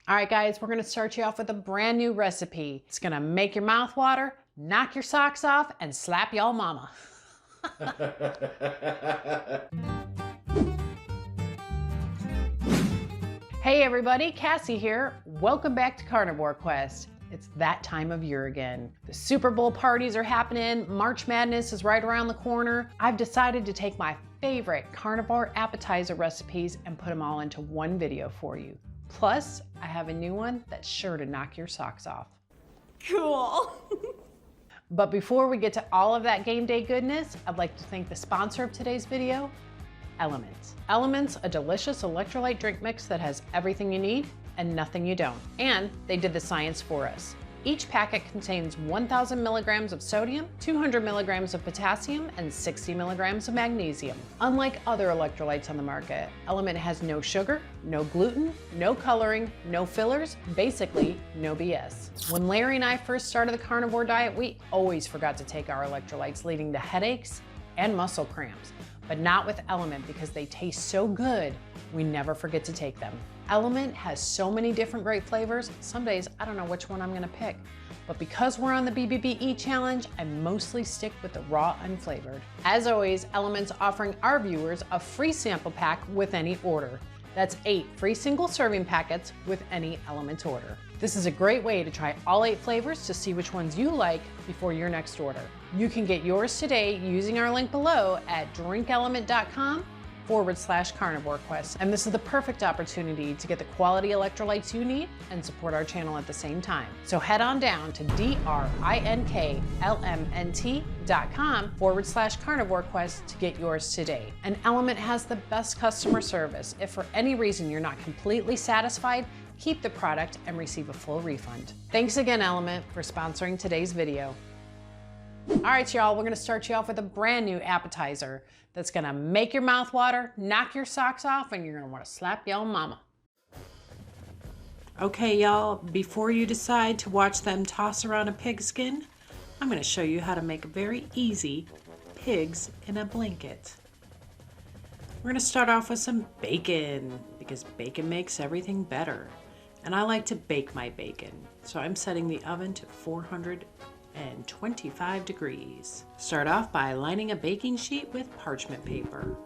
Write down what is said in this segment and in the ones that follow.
All right, guys, we're gonna start you off with a brand new recipe. It's gonna make your mouth water, knock your socks off, and slap y'all mama. Hey everybody, Cassie here. Welcome back to Carnivore Quest. It's that time of year again. The Super Bowl parties are happening, March Madness is right around the corner. I've decided to take my favorite carnivore appetizer recipes and put them all into one video for you. Plus, I have a new one that's sure to knock your socks off. Cool. But before we get to all of that game day goodness, I'd like to thank the sponsor of today's video, Elements. Elements, a delicious electrolyte drink mix that has everything you need and nothing you don't. And they did the science for us. Each packet contains 1,000 milligrams of sodium, 200 milligrams of potassium, and 60 milligrams of magnesium. Unlike other electrolytes on the market, Element has no sugar, no gluten, no coloring, no fillers, basically no BS. When Larry and I first started the carnivore diet, we always forgot to take our electrolytes, leading to headaches and muscle cramps. But not with Element, because they taste so good, we never forget to take them. Element has so many different great flavors, some days I don't know which one I'm gonna pick. But because we're on the bbbe challenge, I mostly stick with the raw unflavored. As always, Element's offering our viewers a free sample pack with any order. That's 8 free single serving packets with any Element order. This is a great way to try all 8 flavors to see which ones you like before your next order. You can get yours today using our link below at drinkelement.com/carnivore quest. And this is the perfect opportunity to get the quality electrolytes you need and support our channel at the same time. So head on down to drinkelement.com/carnivore quest to get yours today. And Element has the best customer service. If for any reason you're not completely satisfied, keep the product and receive a full refund. Thanks again, Element, for sponsoring today's video. All right, y'all, we're gonna start you off with a brand new appetizer that's gonna make your mouth water, knock your socks off, and you're gonna wanna slap your mama. Okay, y'all, before you decide to watch them toss around a pigskin, I'm gonna show you how to make a very easy pigs in a blanket. We're gonna start off with some bacon, because bacon makes everything better. And I like to bake my bacon, so I'm setting the oven to 425 degrees. Start off by lining a baking sheet with parchment paper.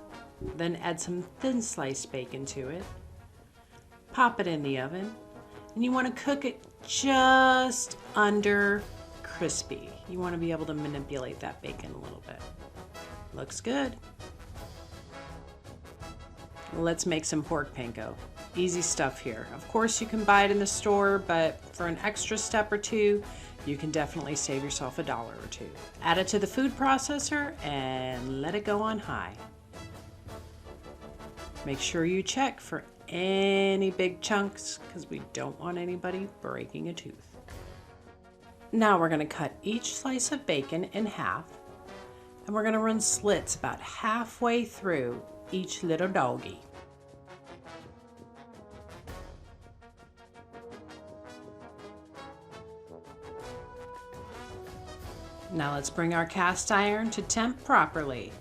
Then add some thin sliced bacon to it. Pop it in the oven, and you want to cook it just under crispy. You want to be able to manipulate that bacon a little bit. Looks good. Let's make some pork panko. Easy stuff here. Of course, you can buy it in the store, but for an extra step or two, you can definitely save yourself $1 or $2. Add it to the food processor and let it go on high. Make sure you check for any big chunks, because we don't want anybody breaking a tooth. Now we're going to cut each slice of bacon in half, and we're going to run slits about halfway through each little doggy. Now let's bring our cast iron to temp properly.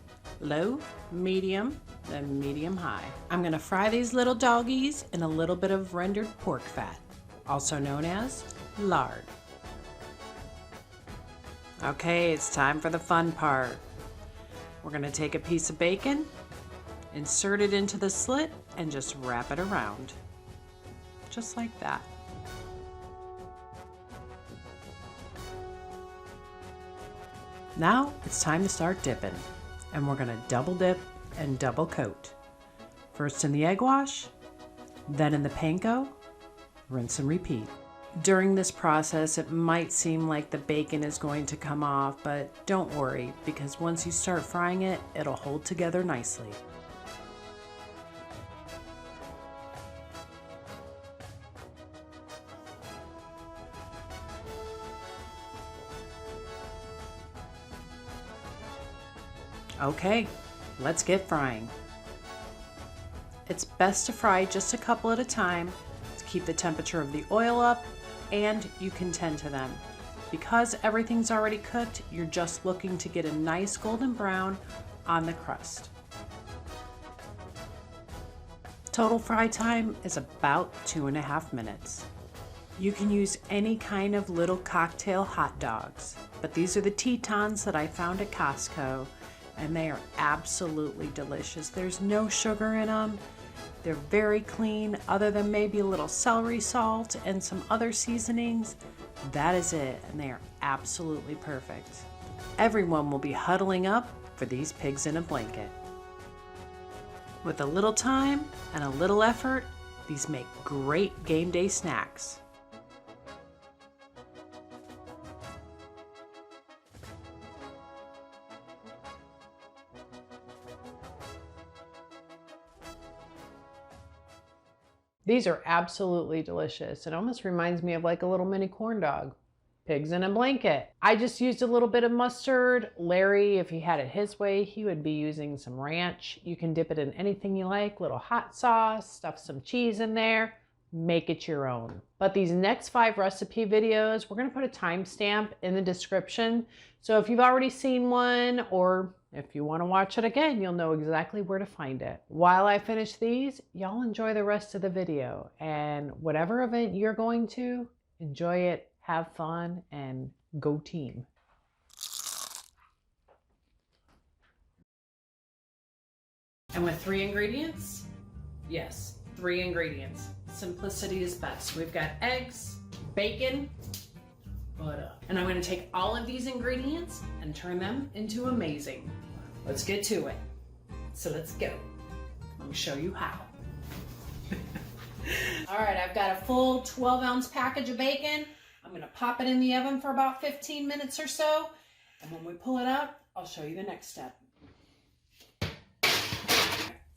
Low, medium, then medium high. I'm gonna fry these little doggies in a little bit of rendered pork fat, also known as lard. Okay, it's time for the fun part. We're gonna take a piece of bacon, insert it into the slit, and just wrap it around. Just like that. Now it's time to start dipping, and we're gonna double dip and double coat. First in the egg wash, then in the panko, rinse and repeat. During this process, it might seem like the bacon is going to come off, but don't worry, because once you start frying it, it'll hold together nicely. Okay, let's get frying. It's best to fry just a couple at a time to keep the temperature of the oil up, and you can tend to them. Because everything's already cooked, you're just looking to get a nice golden brown on the crust. Total fry time is about 2.5 minutes. You can use any kind of little cocktail hot dogs, but these are the Tetons that I found at Costco, and they are absolutely delicious. There's no sugar in them. They're very clean, other than maybe a little celery salt and some other seasonings. That is it, and they are absolutely perfect. Everyone will be huddling up for these pigs in a blanket. With a little time and a little effort, these make great game day snacks. These are absolutely delicious. It almost reminds me of like a little mini corn dog. Pigs in a blanket. I just used a little bit of mustard. Larry, if he had it his way, he would be using some ranch. You can dip it in anything you like, little hot sauce, stuff some cheese in there, make it your own. But these next 5 recipe videos, we're gonna put a timestamp in the description. So if you've already seen one, or if you wanna watch it again, you'll know exactly where to find it. While I finish these, y'all enjoy the rest of the video. And whatever event you're going to, enjoy it, have fun, and go team. And with 3 ingredients, yes, 3 ingredients. Simplicity is best. We've got eggs, bacon, butter. And I'm gonna take all of these ingredients and turn them into amazing. Let's get to it. So let's go. Let me show you how. All right, I've got a full 12-ounce package of bacon. I'm gonna pop it in the oven for about 15 minutes or so. And when we pull it out, I'll show you the next step.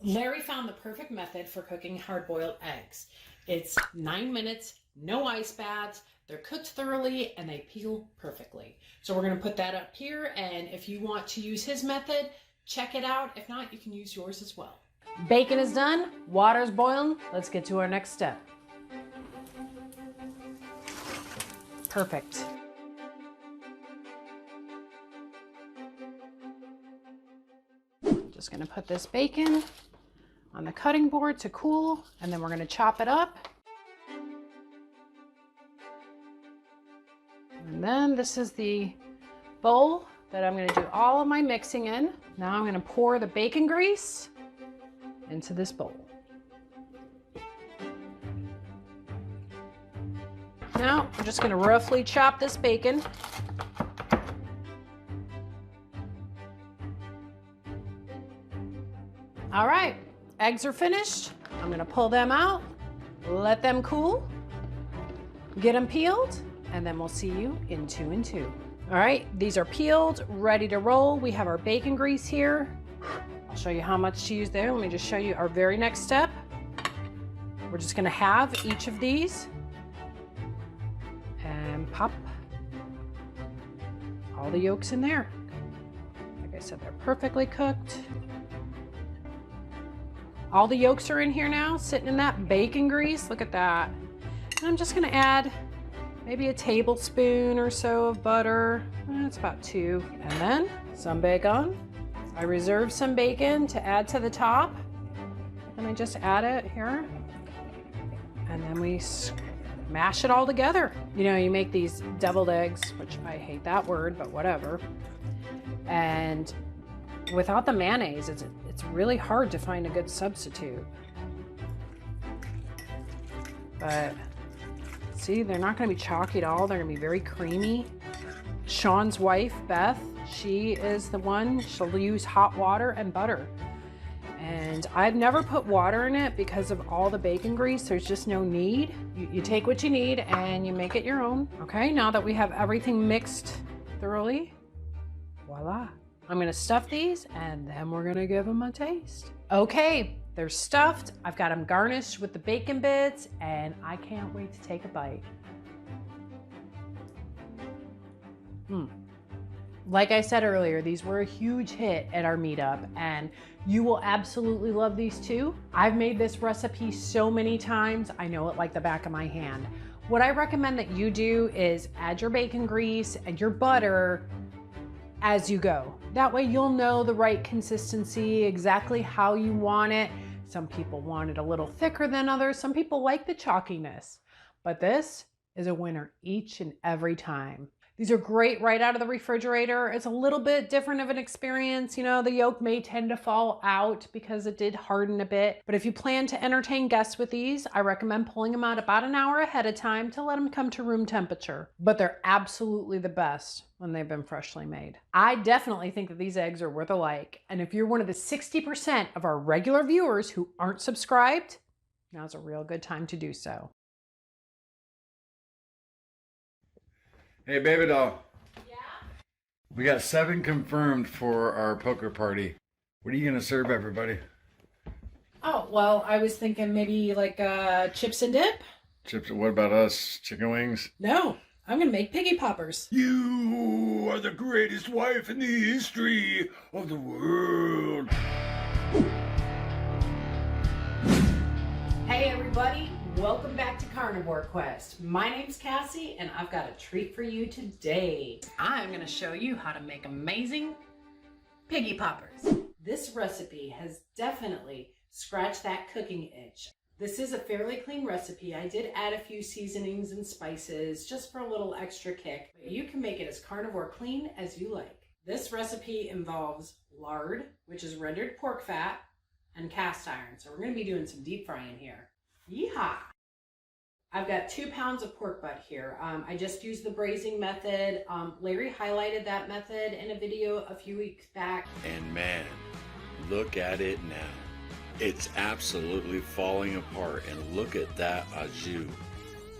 Larry found the perfect method for cooking hard-boiled eggs. It's 9 minutes, no ice baths, they're cooked thoroughly, and they peel perfectly. So we're gonna put that up here, and if you want to use his method, check it out. If not, you can use yours as well. Bacon is done, water's boiling. Let's get to our next step. Perfect. Just gonna put this bacon on the cutting board to cool, and then we're gonna chop it up. And then this is the bowl that I'm gonna do all of my mixing in. Now I'm gonna pour the bacon grease into this bowl. Now I'm just gonna roughly chop this bacon. All right, eggs are finished. I'm gonna pull them out, let them cool, get them peeled, and then we'll see you in 2 and 2. All right, these are peeled, ready to roll. We have our bacon grease here. I'll show you how much to use there. Let me just show you our very next step. We're just gonna have each of these and pop all the yolks in there. Like I said, they're perfectly cooked. All the yolks are in here now, sitting in that bacon grease. Look at that. And I'm just gonna add maybe a tablespoon or so of butter. That's about 2. And then some bacon. I reserved some bacon to add to the top. And I just add it here. And then we mash it all together. You know, you make these deviled eggs, which I hate that word, but whatever. And without the mayonnaise, it's really hard to find a good substitute. But see, they're not gonna be chalky at all. They're gonna be very creamy. Sean's wife, Beth, she is the one, she'll use hot water and butter. And I've never put water in it because of all the bacon grease. There's just no need. You take what you need and you make it your own. Okay, now that we have everything mixed thoroughly, voila. I'm gonna stuff these and then we're gonna give them a taste. Okay, they're stuffed. I've got them garnished with the bacon bits and I can't wait to take a bite. Like I said earlier, these were a huge hit at our meetup and you will absolutely love these too. I've made this recipe so many times, I know it like the back of my hand. What I recommend that you do is add your bacon grease and your butter as you go. That way you'll know the right consistency, exactly how you want it. Some people want it a little thicker than others. Some people like the chalkiness, but this is a winner each and every time. These are great right out of the refrigerator. It's a little bit different of an experience. You know, the yolk may tend to fall out because it did harden a bit. But if you plan to entertain guests with these, I recommend pulling them out about an hour ahead of time to let them come to room temperature. But they're absolutely the best when they've been freshly made. I definitely think that these eggs are worth a like. And if you're one of the 60% of our regular viewers who aren't subscribed, now's a real good time to do so. Hey, baby doll. Yeah? We got 7 confirmed for our poker party. What are you going to serve everybody? Oh, well, I was thinking maybe like chips and dip. Chips, what about us? Chicken wings? No, I'm going to make Piggy Poppers. You are the greatest wife in the history of the world. Hey, everybody. Welcome back to Carnivore Quest. My name's Cassie, and I've got a treat for you today. I'm going to show you how to make amazing Piggy Poppers. This recipe has definitely scratched that cooking itch. This is a fairly clean recipe. I did add a few seasonings and spices just for a little extra kick, but you can make it as carnivore clean as you like. This recipe involves lard, which is rendered pork fat, and cast iron. So we're going to be doing some deep frying here. Yeehaw! I've got 2 pounds of pork butt here. I just used the braising method. Larry highlighted that method in a video a few weeks back. And man, look at it now. It's absolutely falling apart, and look at that au jus.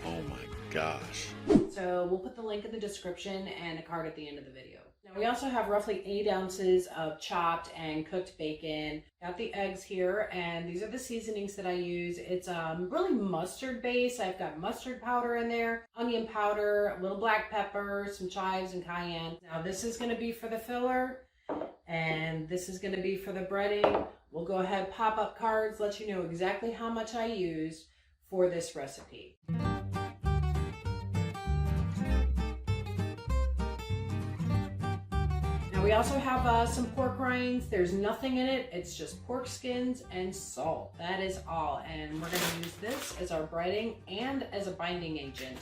Oh my gosh. So we'll put the link in the description and a card at the end of the video. Now we also have roughly 8 ounces of chopped and cooked bacon. Got the eggs here, and these are the seasonings that I use. It's really mustard based. I've got mustard powder in there, onion powder, a little black pepper, some chives and cayenne. Now this is going to be for the filler, and this is going to be for the breading. We'll go ahead, pop up cards, let you know exactly how much I used for this recipe. We also have some pork rinds. There's nothing in it. It's just pork skins and salt. That is all. And we're going to use this as our breading and as a binding agent.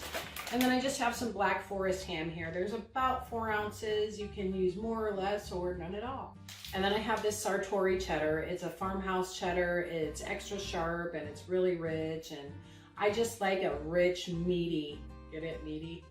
And then I just have some Black Forest ham here. There's about 4 ounces. You can use more or less or none at all. And then I have this Sartori cheddar. It's a farmhouse cheddar. It's extra sharp and it's really rich. And I just like a rich, meaty, get it, meaty?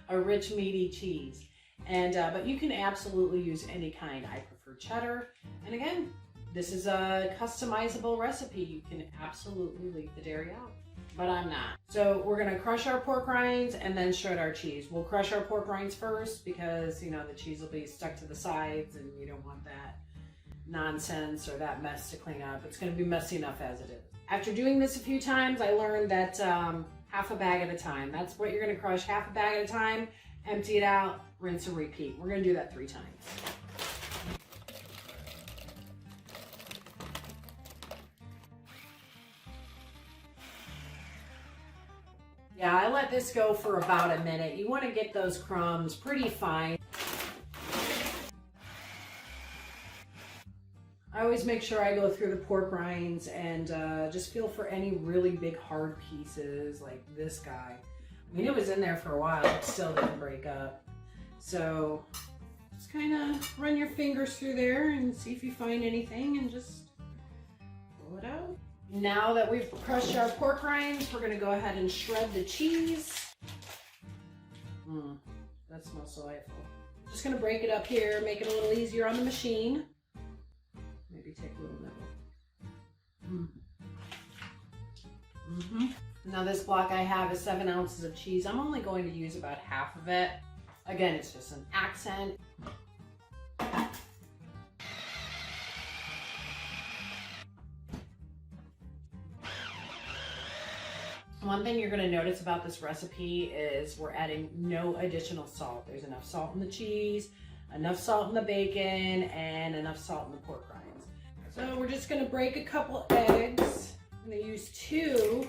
A rich, meaty cheese. And but you can absolutely use any kind. I prefer cheddar. And again, this is a customizable recipe. You can absolutely leave the dairy out, but I'm not. So we're gonna crush our pork rinds and then shred our cheese. We'll crush our pork rinds first because, you know, the cheese will be stuck to the sides and you don't want that nonsense or that mess to clean up. It's gonna be messy enough as it is. After doing this a few times, I learned that half a bag at a time. That's what you're gonna crush, half a bag at a time. Empty it out, rinse and repeat. We're going to do that 3 times. Yeah, I let this go for about a minute. You want to get those crumbs pretty fine. I always make sure I go through the pork rinds and just feel for any really big hard pieces like this guy. I mean, it was in there for a while, it still didn't break up. So just kind of run your fingers through there and see if you find anything and just pull it out. Now that we've crushed our pork rinds, we're gonna go ahead and shred the cheese. That smells delightful. Just gonna break it up here, make it a little easier on the machine. Maybe take a little nibble. Now this block I have is 7 ounces of cheese. I'm only going to use about half of it. Again, it's just an accent. One thing you're going to notice about this recipe is we're adding no additional salt. There's enough salt in the cheese, enough salt in the bacon, and enough salt in the pork rinds. So we're just going to break a couple eggs. I'm going to use 2.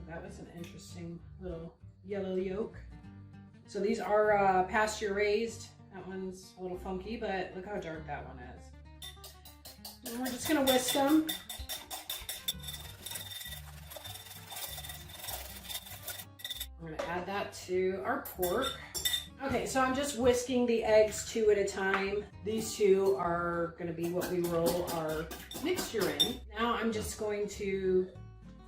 That was an interesting little yellow yolk. So these are pasture raised. That one's a little funky, but look how dark that one is. And we're just gonna whisk them. We're gonna add that to our pork. Okay, so I'm just whisking the eggs 2 at a time. These 2 are gonna be what we roll our mixture in. Now I'm just going to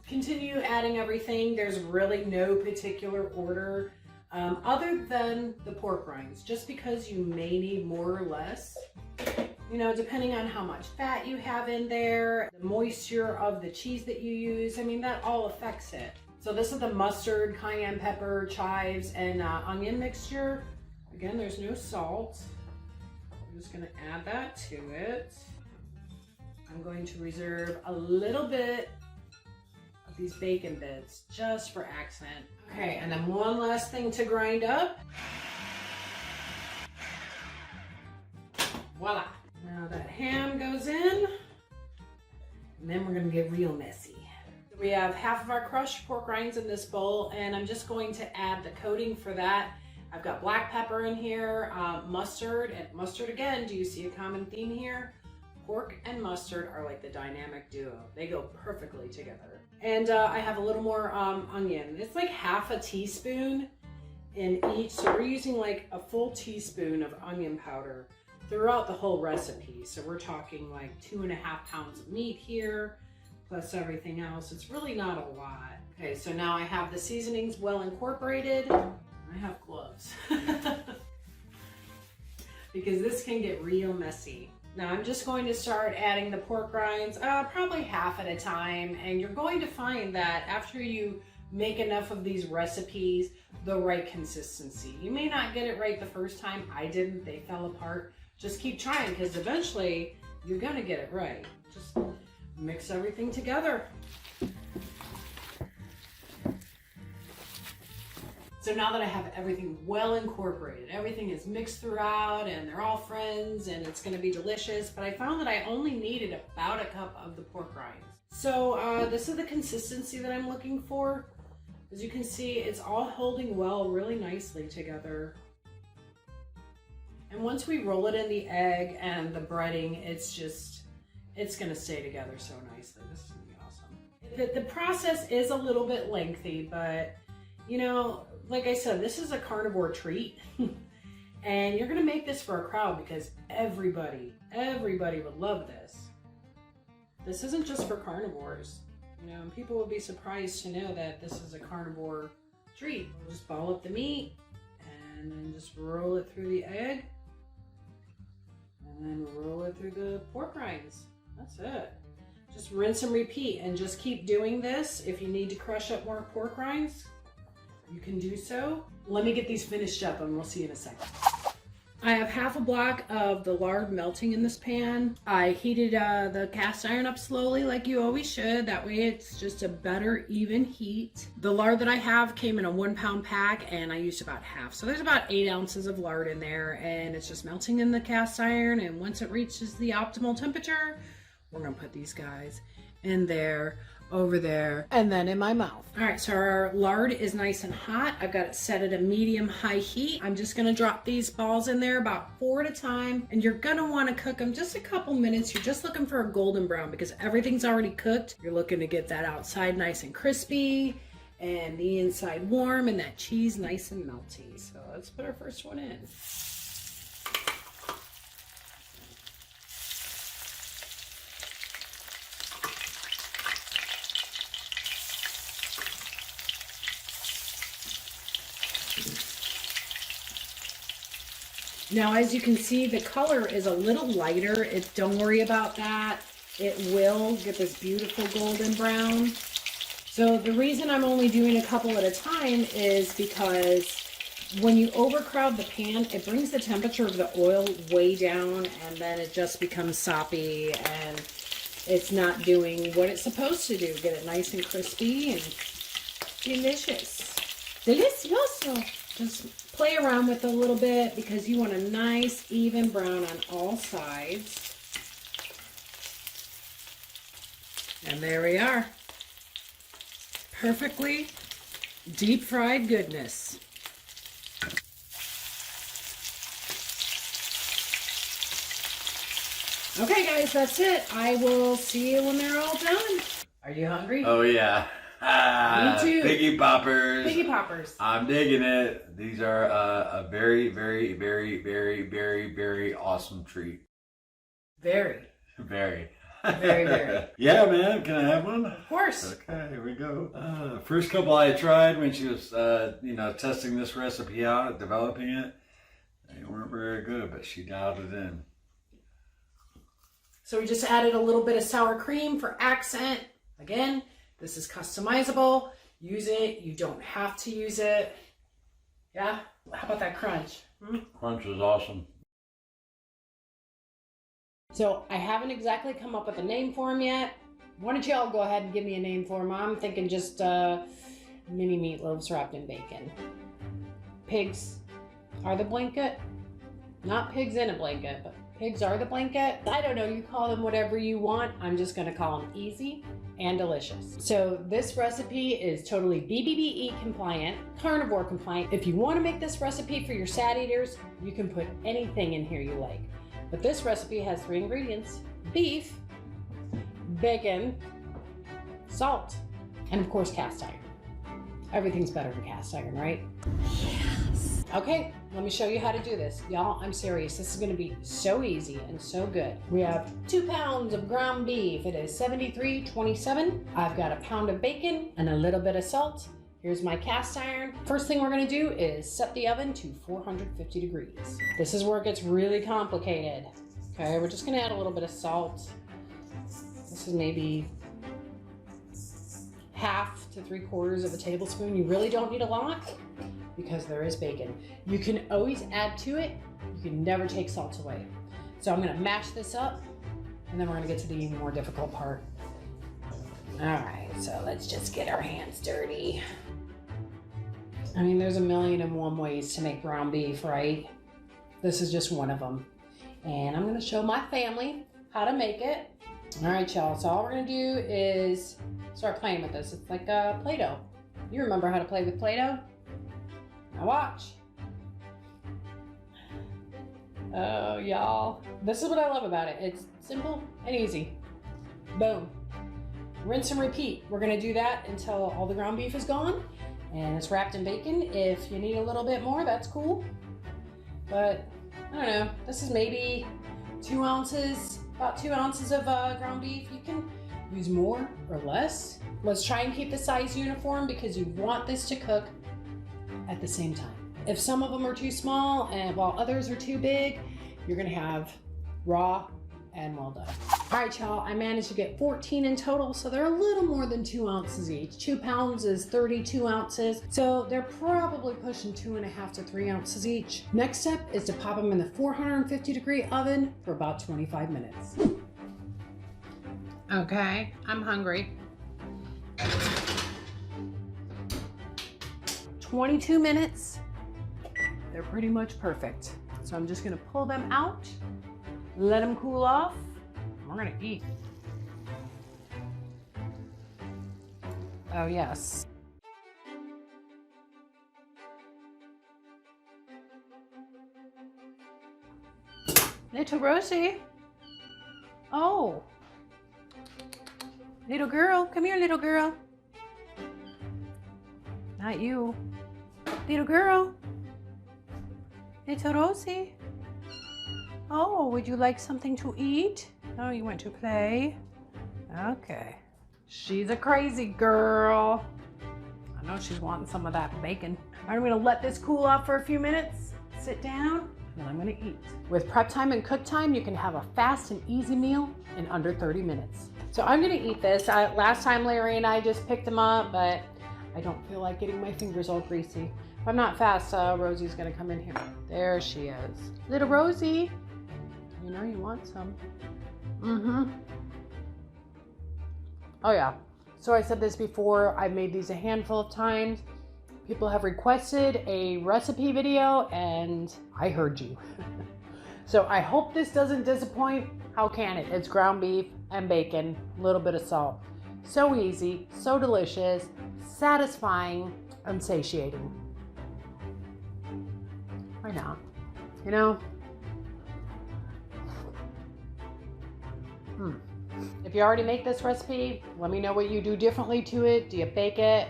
continue adding everything. There's really no particular order other than the pork rinds, just because you may need more or less. You know, depending on how much fat you have in there, the moisture of the cheese that you use, I mean, that all affects it. So this is the mustard, cayenne pepper, chives, and onion mixture. Again, there's no salt. I'm just gonna add that to it. I'm going to reserve a little bit of these bacon bits just for accent. Okay, and then one last thing to grind up. Voila. Now that ham goes in, and then we're gonna get real messy. We have half of our crushed pork rinds in this bowl, and I'm just going to add the coating for that. I've got black pepper in here, mustard, and mustard again. Do you see a common theme here? Pork and mustard are like the dynamic duo. They go perfectly together. And I have a little more onion. It's like half a teaspoon in each, so we're using like a full teaspoon of onion powder throughout the whole recipe. So we're talking like 2.5 pounds of meat here, plus everything else. It's really not a lot. Okay, so now I have the seasonings well incorporated. I have gloves because this can get real messy. Now I'm just going to start adding the pork rinds, probably half at a time. And you're going to find that after you make enough of these recipes, the right consistency. You may not get it right the first time. I didn't, they fell apart. Just keep trying, because eventually you're gonna get it right. Just mix everything together. So now that I have everything well incorporated, everything is mixed throughout and they're all friends and it's gonna be delicious, but I found that I only needed about a cup of the pork rinds. So this is the consistency that I'm looking for. As you can see, it's all holding well really nicely together. And once we roll it in the egg and the breading, it's gonna stay together so nicely. This is gonna be awesome. The process is a little bit lengthy, but you know, like I said, this is a carnivore treat. And you're gonna make this for a crowd because everybody would love this. This isn't just for carnivores. You know, people will be surprised to know that this is a carnivore treat. We'll just ball up the meat and then just roll it through the egg. And then roll it through the pork rinds. That's it. Just rinse and repeat, and just keep doing this. If you need to crush up more pork rinds, you can do so. Let me get these finished up and we'll see you in a second. I have half a block of the lard melting in this pan. I heated the cast iron up slowly like you always should. That way it's just a better even heat. The lard that I have came in a 1 pound pack and I used about half. So there's about 8 ounces of lard in there, and it's just melting in the cast iron. And once it reaches the optimal temperature, we're gonna put these guys in there, over there, and then in my mouth. All right, so our lard is nice and hot. I've got it set at a medium-high heat. I'm just gonna drop these balls in there about 4 at a time, and you're gonna wanna cook them just a couple minutes. You're just looking for a golden brown because everything's already cooked. You're looking to get that outside nice and crispy and the inside warm and that cheese nice and melty. So let's put our first one in. Now, as you can see, the color is a little lighter. Don't worry about that. It will get this beautiful golden brown. So the reason I'm only doing a couple at a time is because when you overcrowd the pan, it brings the temperature of the oil way down, and then it just becomes soppy and it's not doing what it's supposed to do. Get it nice and crispy and delicious. Delicioso. Just play around with it a little bit because you want a nice even brown on all sides. And there we are. Perfectly deep fried goodness. Okay, guys, that's it. I will see you when they're all done. Are you hungry? Oh yeah. Me too. Piggy Poppers. Piggy Poppers. I'm digging it. These are a very, very, very, very, very, very awesome treat. Very. Very. Very, very. Yeah, man. Can I have one? Of course. Okay, here we go. First couple I tried when she was, testing this recipe out, developing it, they weren't very good, but she dialed it in. So we just added a little bit of sour cream for accent. Again, this is customizable. Use it. You don't have to use it. Yeah? How about that crunch? Crunch is awesome. So I haven't exactly come up with a name for him yet. Why don't y'all go ahead and give me a name for him? I'm thinking just mini meatloaves wrapped in bacon. Pigs are the blanket. Not pigs in a blanket, but pigs are the blanket. I don't know, you call them whatever you want. I'm just gonna call them easy and delicious. So this recipe is totally BBBE compliant, carnivore compliant. If you wanna make this recipe for your sad eaters, you can put anything in here you like. But this recipe has 3 ingredients: beef, bacon, salt, and of course cast iron. Everything's better than cast iron, right? Yes. Okay, let me show you how to do this. Y'all, I'm serious. This is gonna be so easy and so good. We have 2 pounds of ground beef. It is 73.27. I've got a pound of bacon and a little bit of salt. Here's my cast iron. First thing we're gonna do is set the oven to 450 degrees. This is where it gets really complicated. Okay, we're just gonna add a little bit of salt. This is maybe 1/2 to 3/4 of a tablespoon. You really don't need a lot because there is bacon. You can always add to it. You can never take salt away. So I'm gonna mash this up and then we're gonna get to the even more difficult part. All right, so let's just get our hands dirty. I mean, there's 1,000,001 ways to make ground beef, right? This is just one of them. And I'm gonna show my family how to make it. All right, y'all, so all we're gonna do is start playing with this. It's like Play-Doh. You remember how to play with Play-Doh? Now watch. Oh, y'all. This is what I love about it. It's simple and easy. Boom. Rinse and repeat. We're gonna do that until all the ground beef is gone and it's wrapped in bacon. If you need a little bit more, that's cool. But I don't know, this is maybe 2 ounces, about 2 ounces of ground beef. You can use more or less. Let's try and keep the size uniform because you want this to cook at the same time. If some of them are too small and while others are too big, you're gonna have raw and well done. All right, y'all, I managed to get 14 in total, so they're a little more than 2 ounces each. 2 pounds is 32 ounces, so they're probably pushing 2.5 to 3 ounces each. Next step is to pop them in the 450-degree oven for about 25 minutes. Okay, I'm hungry. 22 minutes. They're pretty much perfect. So I'm just gonna pull them out, let them cool off, and we're gonna eat. Oh yes. Little Rosie. Oh. Little girl, come here, little girl. Not you. Little girl. Little Rosie. Oh, would you like something to eat? Oh, you went to play? Okay. She's a crazy girl. I know she's wanting some of that bacon. I'm gonna let this cool off for a few minutes, sit down, and I'm gonna eat. With prep time and cook time, you can have a fast and easy meal in under 30 minutes. So I'm gonna eat this. Last time Larry and I just picked them up, but I don't feel like getting my fingers all greasy. If I'm not fast, Rosie's gonna come in here. There she is. Little Rosie, you know you want some. Oh yeah. So I said this before, I've made these a handful of times. People have requested a recipe video and I heard you. So I hope this doesn't disappoint. How can it? It's ground beef and bacon, a little bit of salt. So easy, so delicious, satisfying, and satiating. Why not? You know? If you already make this recipe, let me know what you do differently to it. Do you bake it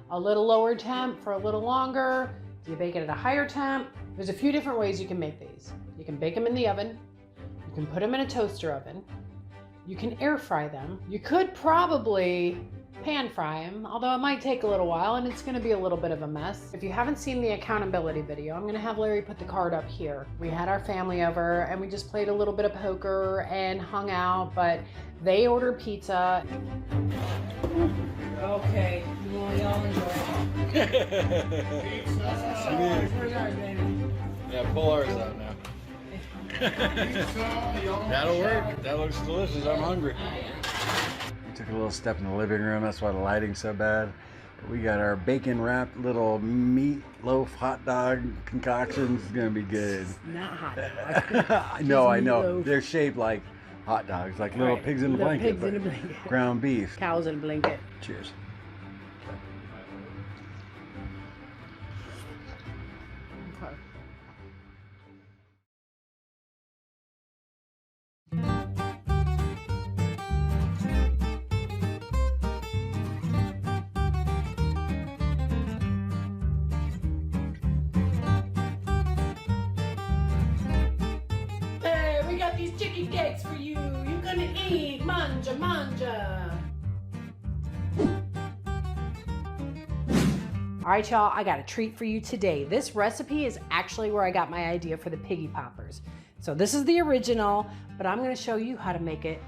a little lower temp for a little longer? Do you bake it at a higher temp? There's a few different ways you can make these. You can bake them in the oven. You can put them in a toaster oven. You can air fry them. You could probably pan fry them, although it might take a little while and it's gonna be a little bit of a mess. If you haven't seen the accountability video, I'm gonna have Larry put the card up here. We had our family over and we just played a little bit of poker and hung out, but they ordered pizza. Okay, well, y'all enjoy it. Yeah, pull ours out now. That'll work. That looks delicious. I'm hungry. We took a little step in the living room. That's why the lighting's so bad. But we got our bacon wrapped little meatloaf hot dog concoctions. It's gonna be good. Not hot dog. No, I know. Meatloaf. They're shaped like hot dogs, like little pigs in a blanket. Pigs in a blanket. Ground beef. Cows in a blanket. Cheers. Okay. Hey, we got these chicky cakes for you. You're gonna eat, manja, manja. All right, y'all, I got a treat for you today. This recipe is actually where I got my idea for the Piggy Poppers. So this is the original, but I'm gonna show you how to make it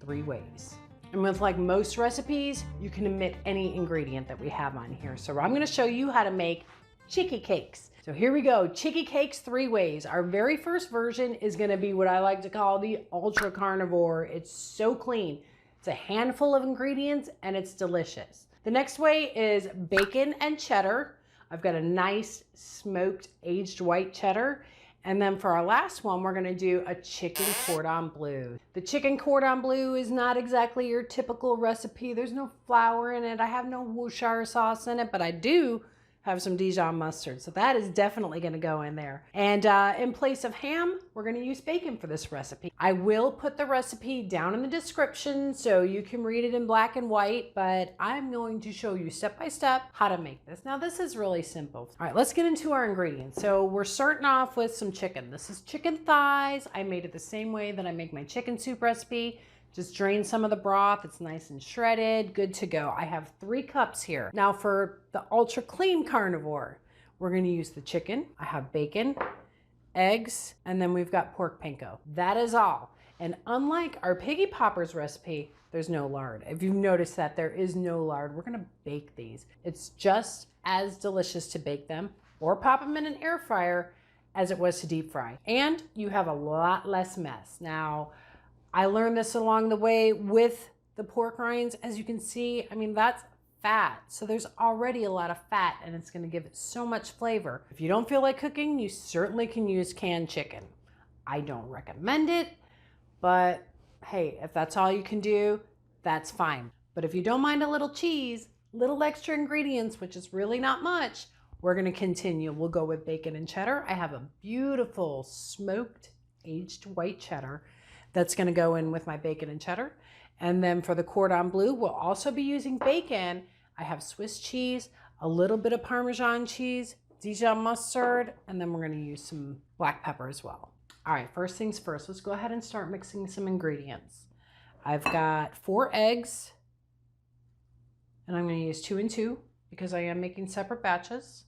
3 ways. And with like most recipes, you can omit any ingredient that we have on here. So I'm gonna show you how to make Chicky Cakes. So here we go, Chicky Cakes 3 ways. Our very first version is gonna be what I like to call the ultra carnivore. It's so clean. It's a handful of ingredients and it's delicious. The next way is bacon and cheddar. I've got a nice smoked aged white cheddar. And then for our last one, we're gonna do a chicken cordon bleu. The chicken cordon bleu is not exactly your typical recipe. There's no flour in it. I have no Worcestershire sauce in it, but I do have some Dijon mustard. So that is definitely gonna go in there. And in place of ham, we're gonna use bacon for this recipe. I will put the recipe down in the description so you can read it in black and white, but I'm going to show you step by step how to make this. Now this is really simple. All right, let's get into our ingredients. So we're starting off with some chicken. This is chicken thighs. I made it the same way that I make my chicken soup recipe. Just drain some of the broth. It's nice and shredded, good to go. I have 3 cups here. Now for the ultra clean carnivore, we're gonna use the chicken. I have bacon, eggs, and then we've got pork panko. That is all. And unlike our Piggy Poppers recipe, there's no lard. If you've noticed that there is no lard, we're gonna bake these. It's just as delicious to bake them or pop them in an air fryer as it was to deep fry. And you have a lot less mess. Now, I learned this along the way with the pork rinds. As you can see, I mean, that's fat. So there's already a lot of fat and it's gonna give it so much flavor. If you don't feel like cooking, you certainly can use canned chicken. I don't recommend it, but hey, if that's all you can do, that's fine. But if you don't mind a little cheese, little extra ingredients, which is really not much, we're gonna continue. We'll go with bacon and cheddar. I have a beautiful smoked aged white cheddar that's gonna go in with my bacon and cheddar. And then for the cordon bleu, we'll also be using bacon. I have Swiss cheese, a little bit of Parmesan cheese, Dijon mustard, and then we're gonna use some black pepper as well. All right, first things first, let's go ahead and start mixing some ingredients. I've got 4 eggs, and I'm gonna use 2 and 2 because I am making separate batches.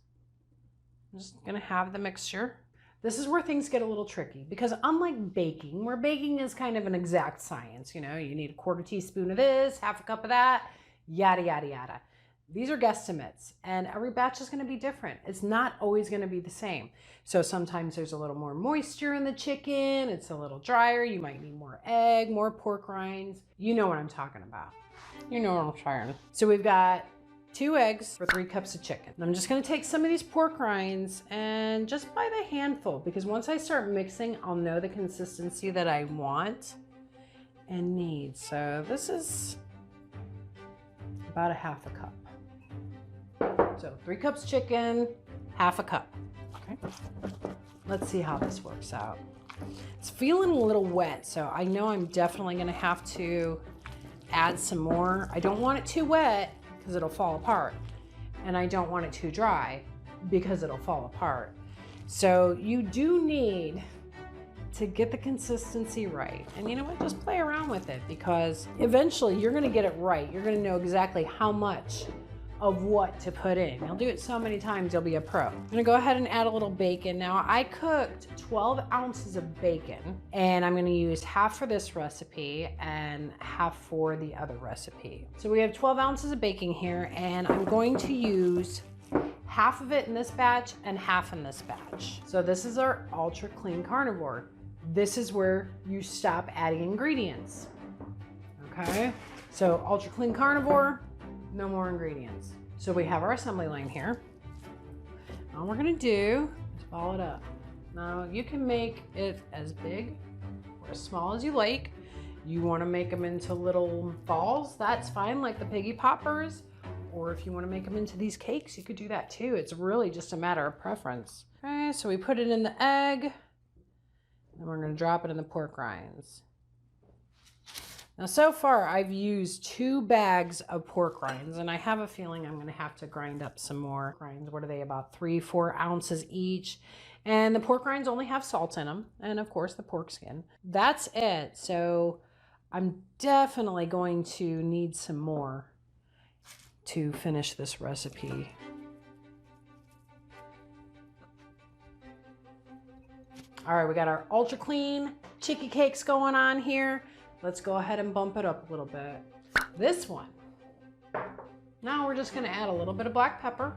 I'm just gonna have the mixture. This is where things get a little tricky because unlike baking, where baking is kind of an exact science, you know, you need a 1/4 teaspoon of this, 1/2 cup of that, yada, yada, yada. These are guesstimates and every batch is gonna be different. It's not always gonna be the same. So sometimes there's a little more moisture in the chicken, it's a little drier, you might need more egg, more pork rinds. You know what I'm talking about. You know what I'm saying. So we've got 2 eggs for 3 cups of chicken. And I'm just gonna take some of these pork rinds and just by the handful, because once I start mixing, I'll know the consistency that I want and need. So this is about 1/2 cup. So 3 cups chicken, 1/2 cup, okay? Let's see how this works out. It's feeling a little wet, so I know I'm definitely gonna have to add some more. I don't want it too wet because it'll fall apart. And I don't want it too dry because it'll fall apart. So you do need to get the consistency right. And you know what, just play around with it, because eventually you're gonna get it right. You're gonna know exactly how much of what to put in. You'll do it so many times, you'll be a pro. I'm gonna go ahead and add a little bacon. Now I cooked 12 ounces of bacon, and I'm gonna use half for this recipe and half for the other recipe. So we have 12 ounces of bacon here, and I'm going to use half of it in this batch and half in this batch. So this is our ultra clean carnivore. This is where you stop adding ingredients. Okay, so ultra clean carnivore, no more ingredients. So we have our assembly line here. All we're gonna do is ball it up. Now you can make it as big or as small as you like. You wanna make them into little balls, that's fine, like the Piggy Poppers. Or if you wanna make them into these cakes, you could do that too. It's really just a matter of preference. Okay, so we put it in the egg. And we're gonna drop it in the pork rinds. Now, so far I've used 2 bags of pork rinds, and I have a feeling I'm gonna have to grind up some more rinds. What are they, about 3-4 ounces each? And the pork rinds only have salt in them, and of course the pork skin. That's it. So I'm definitely going to need some more to finish this recipe. All right, we got our ultra clean Chicky Cakes going on here. Let's go ahead and bump it up a little bit. This one. Now we're just gonna add a little bit of black pepper.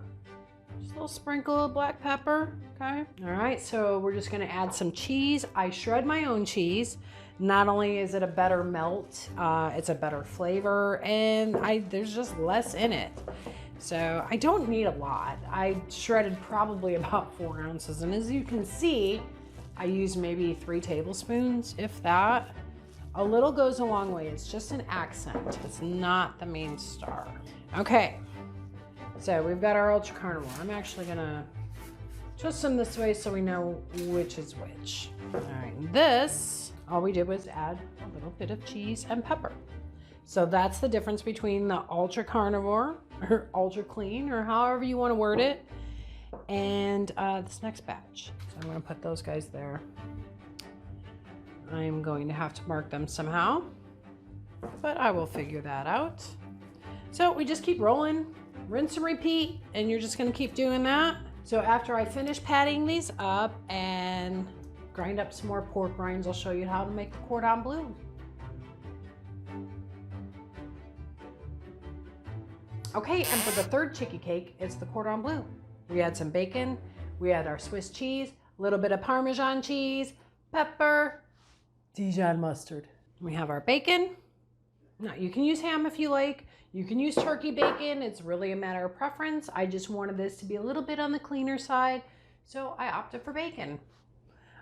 Just a little sprinkle of black pepper, okay? All right, so we're just gonna add some cheese. I shred my own cheese. Not only is it a better melt, it's a better flavor, and there's just less in it. So I don't need a lot. I shredded probably about 4 ounces, and as you can see, I use maybe 3 tablespoons, if that. A little goes a long way. It's just an accent. It's not the main star. Okay, so we've got our ultra carnivore. I'm actually gonna twist them this way so we know which is which. All right, this, all we did was add a little bit of cheese and pepper. So that's the difference between the ultra carnivore or ultra clean, or however you want to word it, and this next batch. So I'm going to put those guys there. I'm going to have to mark them somehow, but I will figure that out. So we just keep rolling, rinse and repeat, and you're just going to keep doing that. So after I finish patting these up and grind up some more pork rinds, I'll show you how to make the cordon bleu. Okay, and for the third Chicky Cake, it's the cordon bleu. We add some bacon, we add our Swiss cheese, a little bit of Parmesan cheese, pepper, Dijon mustard. We have our bacon. Now, you can use ham if you like. You can use turkey bacon. It's really a matter of preference. I just wanted this to be a little bit on the cleaner side, so I opted for bacon.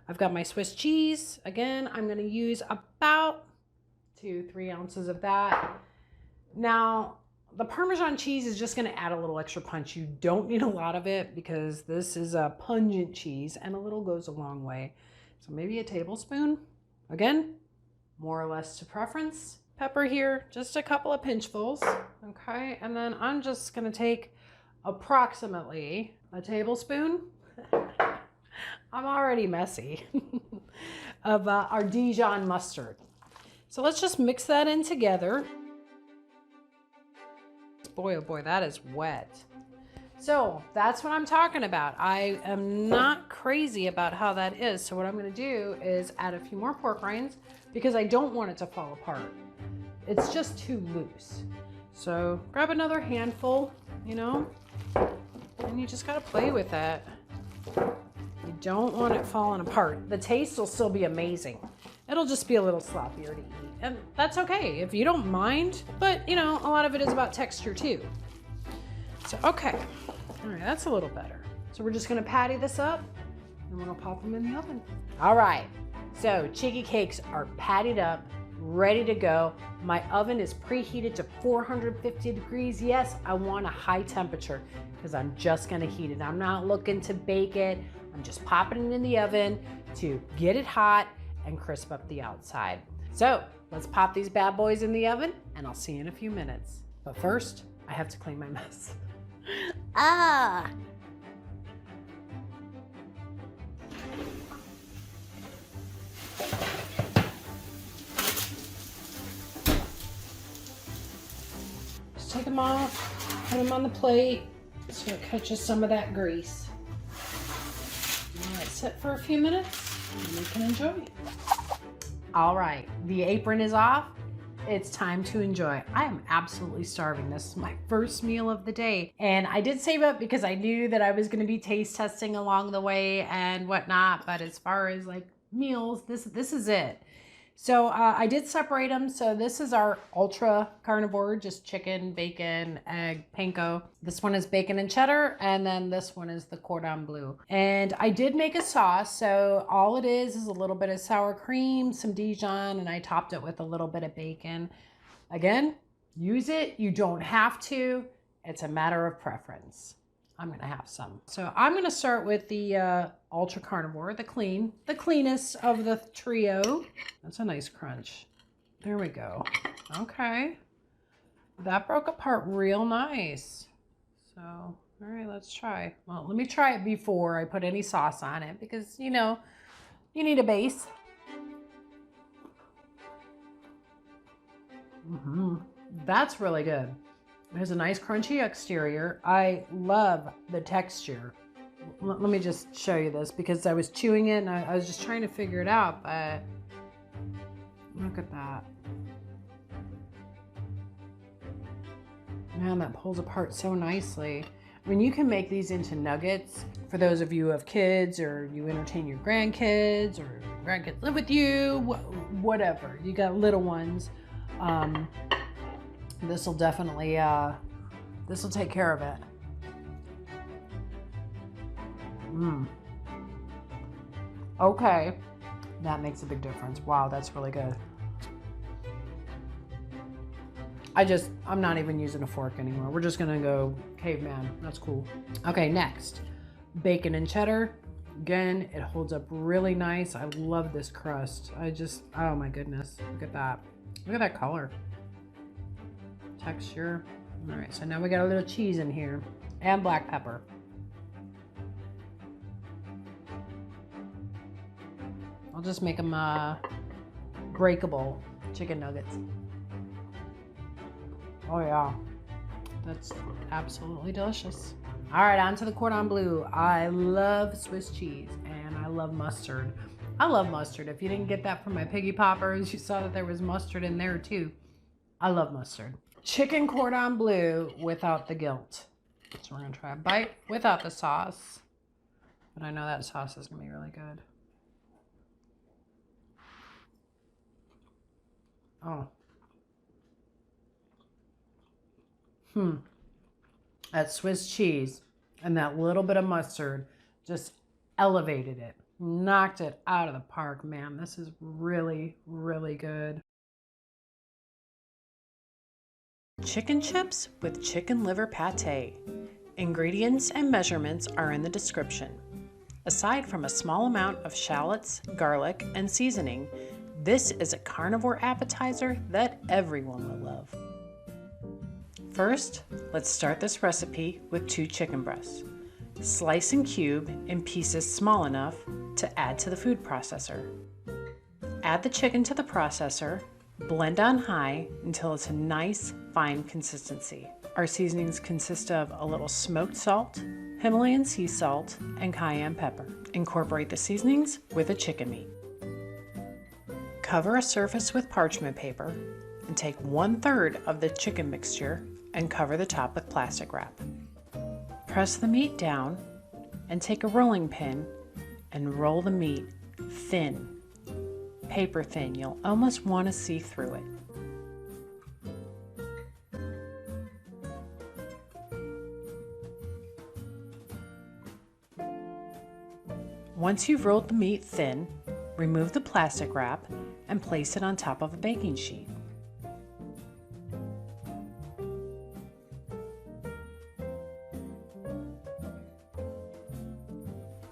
I've got my Swiss cheese. Again, I'm going to use about 2-3 ounces of that. Now, the Parmesan cheese is just going to add a little extra punch. You don't need a lot of it because this is a pungent cheese, and a little goes a long way. So maybe a tablespoon. Again, more or less to preference. Pepper here, just a couple of pinchfuls. Okay, and then I'm just going to take approximately a tablespoon. I'm already messy. Of our Dijon mustard. So let's just mix that in together. Boy, oh boy, that is wet. So that's what I'm talking about. I am not crazy about how that is. So what I'm going to do is add a few more pork rinds because I don't want it to fall apart. It's just too loose. So grab another handful, you know, and you just got to play with that. You don't want it falling apart. The taste will still be amazing. It'll just be a little sloppier to eat. And that's okay if you don't mind, but you know, a lot of it is about texture too. So, okay. All right, that's a little better. So we're just gonna patty this up and we're gonna pop them in the oven. All right, so Chicky Cakes are patted up, ready to go. My oven is preheated to 450 degrees. Yes, I want a high temperature because I'm just gonna heat it. I'm not looking to bake it. I'm just popping it in the oven to get it hot and crisp up the outside. So let's pop these bad boys in the oven and I'll see you in a few minutes. But first, I have to clean my mess. Ah! Just take them off, put them on the plate so it catches some of that grease. Let it sit for a few minutes and we can enjoy it. All right, the apron is off. It's time to enjoy. I am absolutely starving. This is my first meal of the day. And I did save up because I knew that I was gonna be taste testing along the way and whatnot. But as far as like meals, this is it. So I did separate them. So this is our ultra carnivore, just chicken, bacon, egg, panko. This one is bacon and cheddar. And then this one is the Cordon Bleu. And I did make a sauce. So all it is a little bit of sour cream, some Dijon, and I topped it with a little bit of bacon. Again, use it. You don't have to. It's a matter of preference. I'm gonna have some. So I'm gonna start with the ultra carnivore, the cleanest of the trio. That's a nice crunch. There we go. Okay. That broke apart real nice. So, all right, let's try. Well, let me try it before I put any sauce on it because, you know, you need a base. That's really good. It has a nice crunchy exterior. I love the texture. Let me just show you this because I was chewing it and I was just trying to figure it out, but look at that. Man, that pulls apart so nicely. I mean, you can make these into nuggets for those of you who have kids or you entertain your grandkids or grandkids live with you, whatever. You got little ones. This will definitely, this will take care of it. Okay, that makes a big difference. Wow, that's really good. I'm not even using a fork anymore. We're just gonna go caveman. That's cool. Okay, next, bacon and cheddar. Again, it holds up really nice. I love this crust. Oh my goodness, look at that. Look at that color. Texture. All right, so now we got a little cheese in here and black pepper. I'll just make them breakable chicken nuggets. Oh yeah, that's absolutely delicious. All right, on to the Cordon Bleu. I love Swiss cheese and I love mustard. I love mustard. If you didn't get that from my Piggy Poppers, you saw that there was mustard in there too. I love mustard. Chicken Cordon Bleu without the guilt. So we're gonna try a bite without the sauce. But I know that sauce is gonna be really good. Oh. That Swiss cheese and that little bit of mustard just elevated it. Knocked it out of the park, man. This is really, really good. Chicken chips with chicken liver pate. Ingredients and measurements are in the description. Aside from a small amount of shallots, garlic, and seasoning, this is a carnivore appetizer that everyone will love. First, let's start this recipe with 2 chicken breasts. Slice and cube in pieces small enough to add to the food processor. Add the chicken to the processor, blend on high until it's a nice, fine consistency. Our seasonings consist of a little smoked salt, Himalayan sea salt, and cayenne pepper. Incorporate the seasonings with the chicken meat. Cover a surface with parchment paper and take 1/3 of the chicken mixture and cover the top with plastic wrap. Press the meat down and take a rolling pin and roll the meat thin, paper thin. You'll almost want to see through it. Once you've rolled the meat thin, remove the plastic wrap and place it on top of a baking sheet.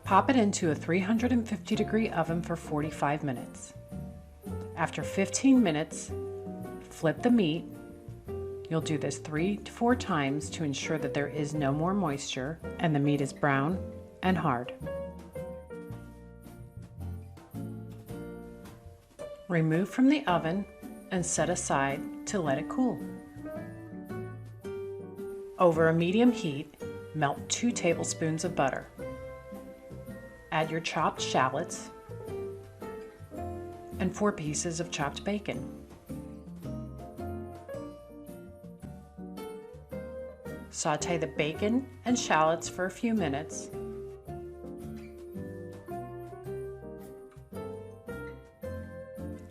Pop it into a 350-degree oven for 45 minutes. After 15 minutes, flip the meat. You'll do this 3 to 4 times to ensure that there is no more moisture and the meat is brown and hard. Remove from the oven and set aside to let it cool. Over a medium heat, melt 2 tablespoons of butter. Add your chopped shallots and 4 pieces of chopped bacon. Sauté the bacon and shallots for a few minutes.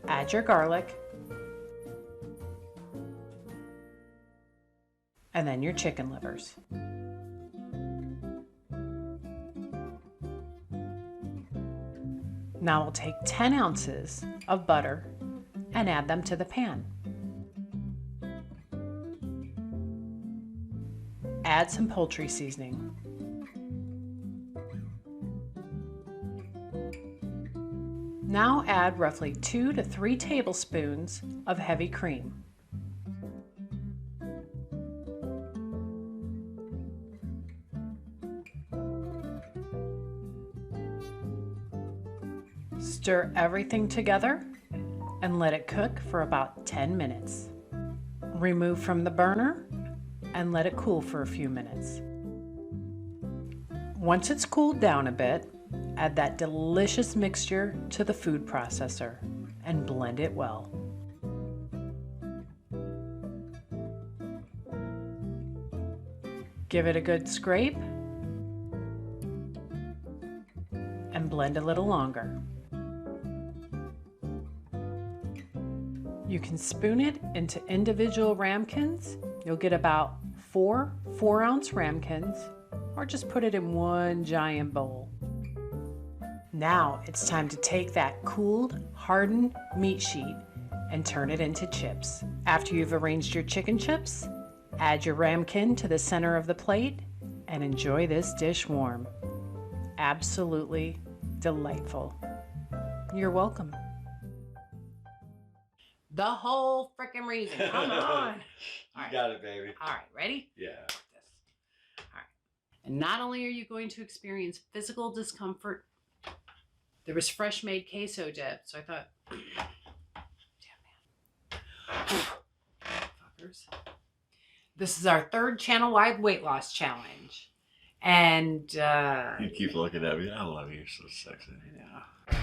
Add your garlic and then your chicken livers. Now we'll take 10 ounces of butter and add them to the pan. Add some poultry seasoning. Now add roughly 2 to 3 tablespoons of heavy cream. Stir everything together and let it cook for about 10 minutes. Remove from the burner and let it cool for a few minutes. Once it's cooled down a bit, add that delicious mixture to the food processor and blend it well. Give it a good scrape and blend a little longer. You can spoon it into individual ramekins. You'll get about 4 4-ounce ramekins, or just put it in one giant bowl. Now it's time to take that cooled, hardened meat sheet and turn it into chips. After you've arranged your chicken chips, add your ramekin to the center of the plate and enjoy this dish warm. Absolutely delightful. You're welcome. The whole freaking reason. Come on. You got it, baby. All right, ready? Yeah. All right. And not only are you going to experience physical discomfort, there was fresh made queso dip, so I thought, damn man. Fuckers. This is our 3rd channel-wide weight loss challenge. And You keep looking at me. I love you. You're so sexy. I know.